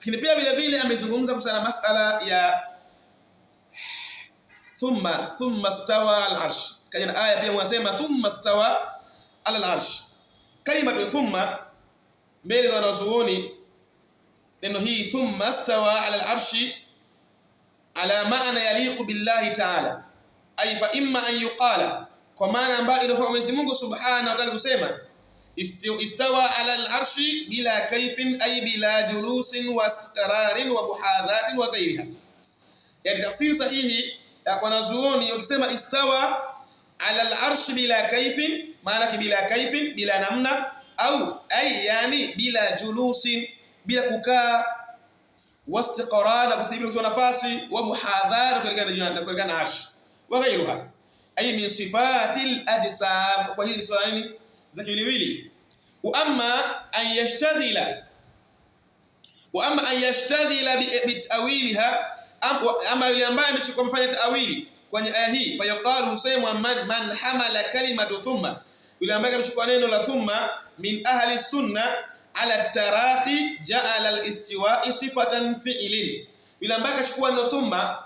Lakini pia vile vile amezungumza kuhusiana masala ya thumma stawa al-arsh. Kaja aya pia mwasema thumma stawa ala al-arsh. Kalima thumma mbele za wanazuoni, neno hii thumma stawa ala al-arsh ala maana yaliqu billahi ta'ala, ay fa imma an yuqala, kwa maana ambayo ndio Mwenyezi Mungu Subhanahu wa Ta'ala kusema istawa ala al-arsh bila kayfin ay bila julusin wa istiqrarin wa muhadhatin wa ghayriha. Yani tafsiri sahihi ya wanazuoni ukisema istawa ala al-arsh bila kayfin, maana bila kayfin, bila namna, au ay yani bila julusin, bila kukaa, wastiqrar, kuthibiti nafasi, wa muhadhara, kuelekea arsh wa ghayruha, ay min sifatil ajsam. Kwa hili swala nini za kiwiliwili. Wa amma an yashtagila bitawiliha, ama yule ambaye ameshika mfanya ta'wili kwenye aya hii, fayaqalu sayma man hamala kalimatu thumma, yule ambaye ameshika neno la thumma min ahli sunna ala tarahi ja'ala al-istiwa'i sifatan fi'lin, yule ambaye akachukua neno thumma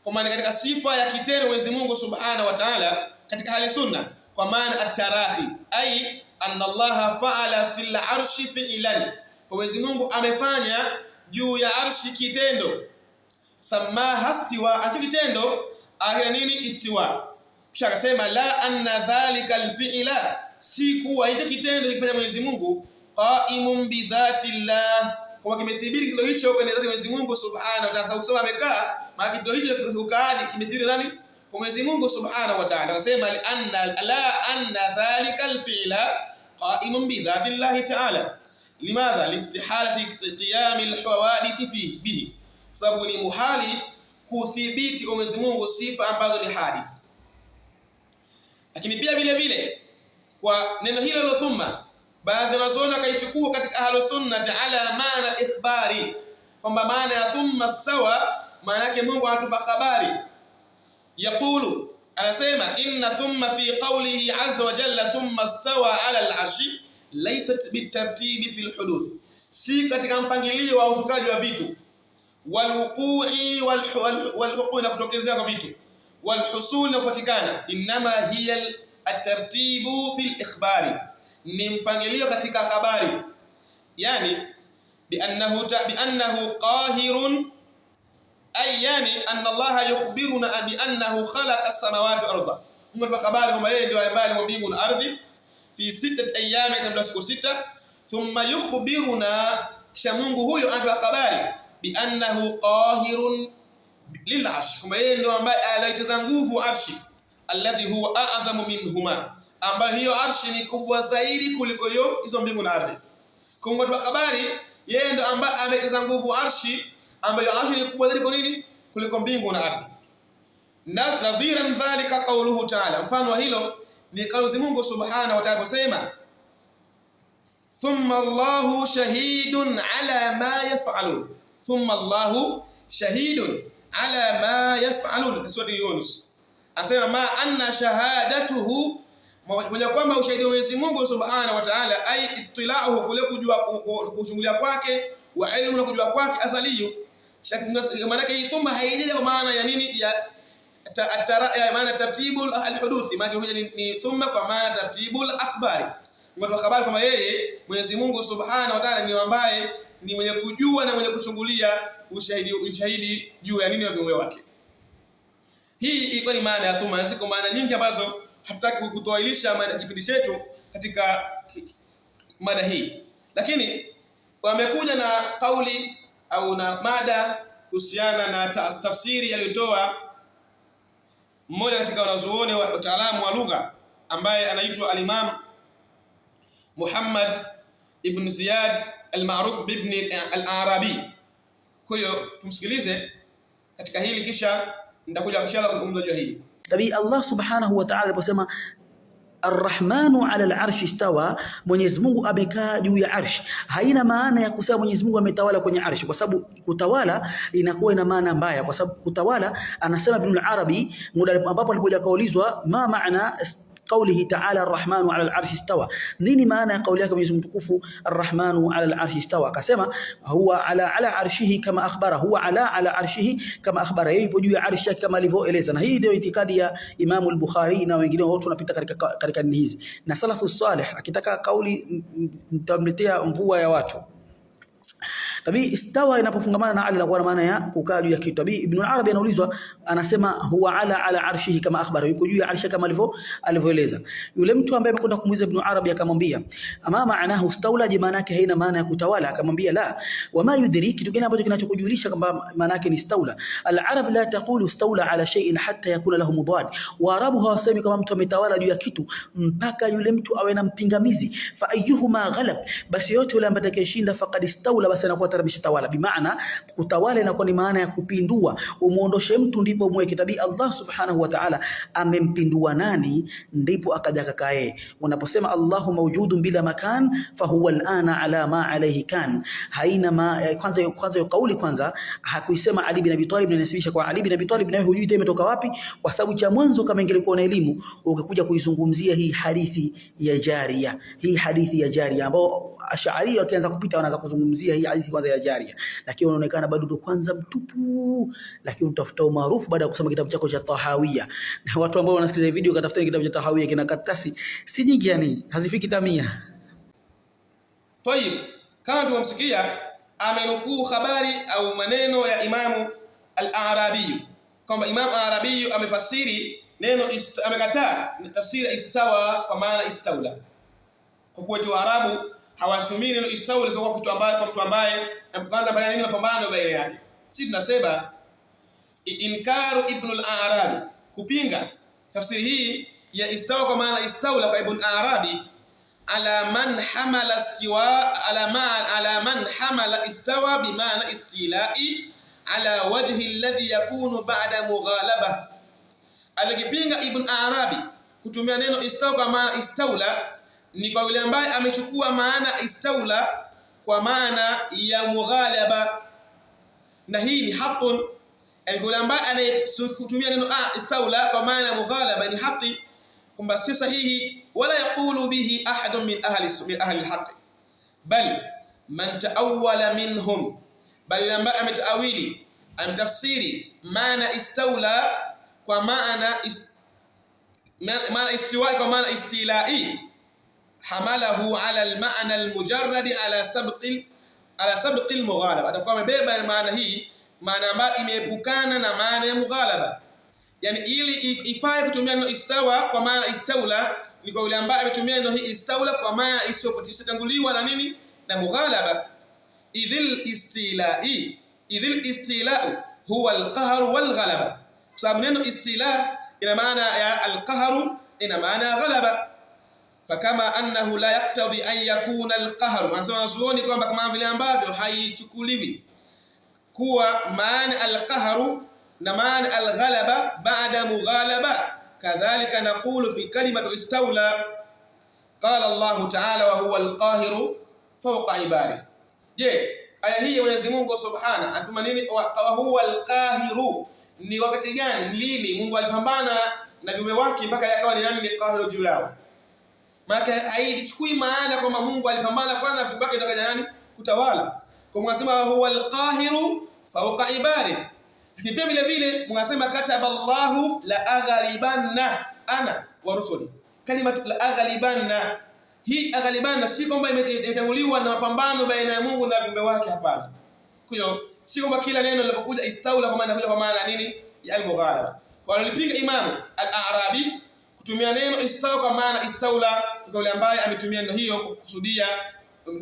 kwa maana katika sifa ya kitendo Mwenyezi Mungu Subhanahu wa Ta'ala katika ahli sunna, kwa maana at-tarahi ay anna Allah fa'ala fil arshi fi'lan, Mwenyezi Mungu amefanya juu ya arshi kitendo, samaha istiwa, ati kitendo ahira nini istiwa, kisha akasema la anna dhalika al-fi'la, si kuwa hiki kitendo kifanya Mwenyezi Mungu qa'imun bi dhati Allah, kwa kimethibiti kitendo hicho kwa dhati Mwenyezi Mungu Subhanahu wa Ta'ala. Kusema amekaa, maana kitendo hicho kikaani kimethibiti nani? Kwa Mwenyezi Mungu Subhanahu wa Ta'ala. Akasema la anna dhalika al-fi'la qa'imun bi dhati Allah Ta'ala. Limadha? Listihalati qiyam al-hawadith fihi bihi, sababu ni muhali kuthibiti kwa Mwenyezi Mungu sifa ambazo ni hadith. Lakini pia vile vile kwa neno hilo la thumma, baadhi ya wanazuoni wakaichukua katika ahlus sunna ala maana ikhbari, kwamba maana ya thumma stawa maana yake Mungu anatupa habari. Yaqulu, anasema inna thumma fi qawlihi azza wa jalla thumma stawa ala al-arshi laysat bitartibi fi al-huduth, si katika mpangilio wa uzukaji wa vitu, walwuqu'i walhuqu, na kutokezea kwa vitu, walhusul na kupatikana, inma hiya at-tartibu fi al-ikhbari, ni mpangilio katika habari, yani bi'annahu qahirun, ay yani anna Allah yukhbiruna bi annahu khalaqa as-samawati wal arda, Mungu kwa habari kwamba yeye ndiye ambaye aliumba mbingu na ardhi fi 6 ayyam, katika siku 6. Thumma yukhbiruna, kisha Mungu huyo anatoa habari bi annahu qahirun lil arsh, kwamba yeye ndiye ambaye anaiteza nguvu arshi, alladhi huwa a'zamu minhuma, ambayo hiyo arshi ni kubwa zaidi kuliko hizo mbingu na ardhi. Kwa Mungu anatoa habari yeye ndiye ambaye anaiteza nguvu arshi, ambayo arshi ni kubwa zaidi kuliko mbingu na ardhi. Nadhiran dhalika qawluhu ta'ala, mfano wa hilo ni kauli Mungu Subhanahu wa Ta'ala kusema thumma Allahu shahidun ala ma yaf'alun, thumma Allahu shahidun ala ma yaf'alun, sura Yunus. Anasema ma anna shahadatuhu, moja kwamba ushahidi wa Mwenyezi Mungu Subhanahu wa Ta'ala, ay ittila'uhu, kule kujua kushughulia kwake, wa ilmu na kujua kwake asaliyu. Maana yake thumma haija kwa maana ya nini, ya maana tartibul al-huduthi, maana hoja ni thumma kwa maana tartibul akhbari, kwa habari kama yeye Mwenyezi Mungu Subhanahu wa Ta'ala ni ambaye ni mwenye kujua na mwenye kuchungulia ushahidi juu ya nini wa viumbe wake. Hii ilikuwa ni maana ya thumma. Ziko maana nyingi ambazo hatutaki kutoailisha maana kipindi chetu katika mada hii, lakini wamekuja na kauli au na mada kuhusiana na tafsiri aliyotoa mmoja katika wanazuoni wa utaalamu wa lugha ambaye anaitwa al-Imam Muhammad ibn Ziyad al-Ma'ruf ibn al-Arabi. Kwa hiyo tumsikilize katika hili, kisha nitakuja inshallah kuzungumza juu hili. Tabii Allah Subhanahu wa Ta'ala aliposema Ar-Rahmanu 'ala al-'arshi istawa, Mwenyezi Mungu amekaa juu ya arshi, haina maana ya kusema Mwenyezi Mungu ametawala kwenye arshi, kwa sababu kutawala inakuwa ina maana mbaya, kwa sababu kutawala, anasema Ibn al-Arabi muda ambapo alipokuja kaulizwa ma maana qawlihi ta'ala ar-rahmanu 'ala al-'arshi istawa. Nini maana ya kauli yake Mwenyezi Mungu mtukufu ar-rahmanu 'ala al-'arshi istawa? Akasema huwa ala 'arshihi kama akhbara, huwa ala 'arshihi kama akhbara, yeye yupo juu ya arshi yake kama alivyoeleza. Na hii ndio itikadi ya Imam al-Bukhari na wengine wote wanapita katika dini hizi. Na salafu salih akitaka kauli mtamletea mvua ya watu. Tabii istawa inapofungamana na ala inakuwa na maana ya kukaa juu ya kitu. Tabii Ibn al-Arabi anaulizwa, anasema huwa ala arshihi kama akhbara, yuko juu ya arshi kama alivyoeleza. Yule mtu ambaye amekwenda kumuuliza Ibn al-Arabi akamwambia, ama maanahu istawla, je, maana yake haina maana ya kutawala? Akamwambia la, wama yudri, kitu gani ambacho kinachokujulisha kwamba maana yake ni istawla? Al-Arab la taqulu istawla ala shay'in hatta yakuna lahu mudad. Waarabu hawasemi kama mtu ametawala juu ya kitu mpaka yule mtu awe na mpingamizi. Fa ayyuhuma ghalab, basi yote yule ambaye atakayeshinda faqad istawla, basi anakuwa tawala. Bimaana kutawala inakuwa ni maana ya kupindua, umuondoshe mtu ndipo mweke. Tabii Allah subhanahu wa ta'ala amempindua nani ndipo akaja kakae. Unaposema Allahu mawjudun bila makan fahuwa alana ala ma alayhi kan, haina kwanza kauli kwanza hakuisema Ali bin Abi Talib, na nasibisha kwa Ali bin Abi Talib, na hujui imetoka wapi, kwa sababu cha mwanzo kama ingelikuwa na elimu ungekuja kuizungumzia hii hadithi ya Jaria, hii hadithi ya Jaria ambao Ash'ari wakianza kupita wanaanza kuzungumzia hii hadithi kwanza ya Jaria, lakini unaonekana bado ndo kwanza mtupu, lakini utafuta umaarufu baada ya kusoma kitabu chako cha Tahawiyya. Na watu ambao wanasikiliza video katafuta kitabu cha Tahawiyya, kina karatasi si nyingi, yani hazifiki 100. Tayib, kama tumemsikia amenukuu habari au maneno ya Imamu al-Arabi kwamba Imam al-Arabi amefasiri neno amekataa tafsiri istawa kwa maana istawla. Kwa kuwa Waarabu hawatumii neno istawla kwa kitu ambaye kwa mtu ambaye kwanza baada nini mapambano baina yake. Sisi tunasema inkaru Ibn al-Arabi, kupinga tafsiri hii ya istawa kwa maana istawla kwa Ibn al-Arabi ala man hamala istiwa ala man hamala istawa bimaana istilai ala wajhi alladhi yakunu ba'da mughalaba. Alikipinga Ibn Arabi kutumia neno istawa kwa maana istawla ni kwa yule ambaye amechukua maana istawla kwa maana ya mughalaba, na hii ni haqqun. Yule ambaye anayetumia neno istawla kwa maana ya mughalaba ni haki, kwamba si sahihi, wala yaqulu bihi ahadun min ahli al-haqq, bal man ta'awwala minhum, bal yule ambaye ametawili amtafsiri maana istawla kwa maana istiwa kwa maana istilai, hamalahu ala al-ma'na al-mujarrad ala sabqi al-mughalaba, atakuwa amebeba maana hii, maana ambayo imeepukana na maana ya mughalaba. Yani ili ifai kutumia neno istawa kwa maana istawla ni kwa yule ambaye ametumia neno hii istawla kwa maana isiyotanguliwa na nini, na mughalaba. Idhil istila'u huwa al-qahr wal-ghalaba, kwa sababu neno istila ina maana ya al-qahr, ina maana ya ghalaba. Fakama annahu la yaqtadi an yakuna al-qahr, wanasema wanazuoni kwamba kama vile ambavyo haichukuliwi kuwa maana al-qahr na maana al-ghalaba ba'da mughalaba, kadhalika naqulu fi kalimati istawla. Qala Allah ta'ala wa huwa al-qahiru fawqa ibadihi. Je, aya hii Mwenyezi Mungu Subhanahu anasema nini? Wa huwa al-qahiru, ni wakati gani, lini Mungu alipambana na viumbe wake mpaka yakawa ni nani? Ni qahiru juu yao. Maana haichukui maana kwamba Mungu alipambana kwanza na viumbe wake ndio nani kutawala. Kwa Mungu wa huwa al-qahiru fawqa ibadihi. Pia vile vile mnasema kataba Allahu la aghlibanna ana wa rusuli. Kalimatu la aghlibanna, hii aghlibanna si kwamba imetanguliwa na mapambano baina ya Mungu na viumbe wake, hapana. Kwa hiyo si kwamba kila neno linapokuja istawla kwa maana inakuja kwa maana nini ya al-mughalaba. Kwa alipinga Imam al-Arabi kutumia neno istawa kwa maana istawla kwa yule ambaye ametumia neno hiyo kukusudia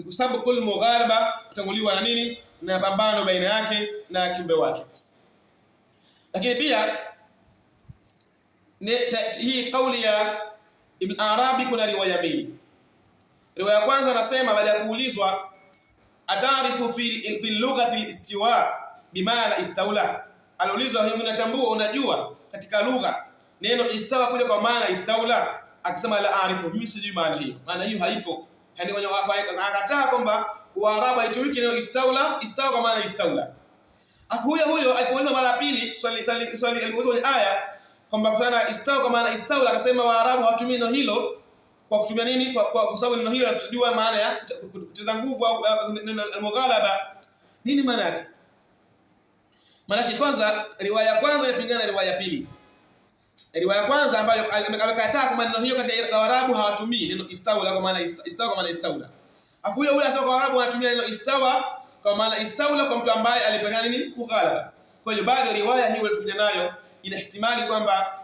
kusabqul mughalaba, kutanguliwa na nini na mapambano baina yake na kiumbe wake. Lakini pia hii kauli ya Ibn Arabi kuna riwaya mbili. Riwaya kwanza anasema baada ya kuulizwa atarifu fi lughati al-istiwa bimaana istawla, aliulizwa hivi, unatambua unajua katika lugha neno istawa kuja kwa maana istawla? Akisema la arifu, mimi sijui maana hiyo, maana hiyo haipo. Yani akakataa kwamba Waarabu haitumiki neno istawa kwa maana istawla. Huyo alipoulizwa mara pili swali alipoulizwa kwenye aya kwamba sana istawa kwa maana istaula, akasema Waarabu hawatumii neno hilo kwa kutumia nini? Kwa sababu neno hilo linakusudiwa maana ya kucheza nguvu au al-mughalaba. Nini maana yake? Maana yake kwanza, riwaya ya kwanza inapingana na riwaya ya pili. Riwaya ya kwanza ambayo amekataa kwa neno hiyo katika Waarabu hawatumii neno istaula kwa maana istawa kwa maana istaula. Afu huyo anasema kwa Waarabu wanatumia neno istawa kwa maana istaula kwa mtu ambaye alipigana nini? Mughalaba. Kwa hiyo bado riwaya hiyo iliyokuja nayo ina ihtimali kwamba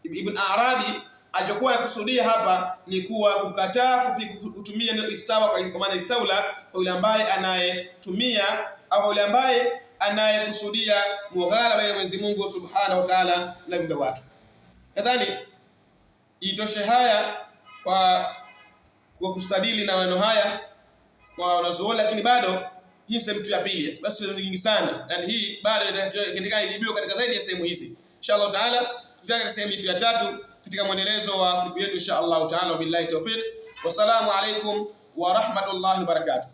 Ibn Arabi alichokuwa anakusudia hapa ni kuwa kukataa kutumia neno istawa kwa maana istaula kwa yule ambaye anayetumia au yule ambaye anayekusudia mughalaba ya Mwenyezi Mungu Subhanahu wa Ta'ala na viumbe wake. Nadhani itoshe haya kwa kustadili na maneno haya kwa wanazuoni, lakini bado hii sehemu ya pili. Basi sehemu nyingi sana. Yani hii bado inaendelea ijibiwa katika zaidi ya sehemu hizi. Inshallah Ta'ala tutaanza sehemu ya tatu katika mwendelezo wa klipu yetu inshallah Ta'ala. Billahi tawfiq. Wassalamu alaykum wa rahmatullahi wa barakatuh.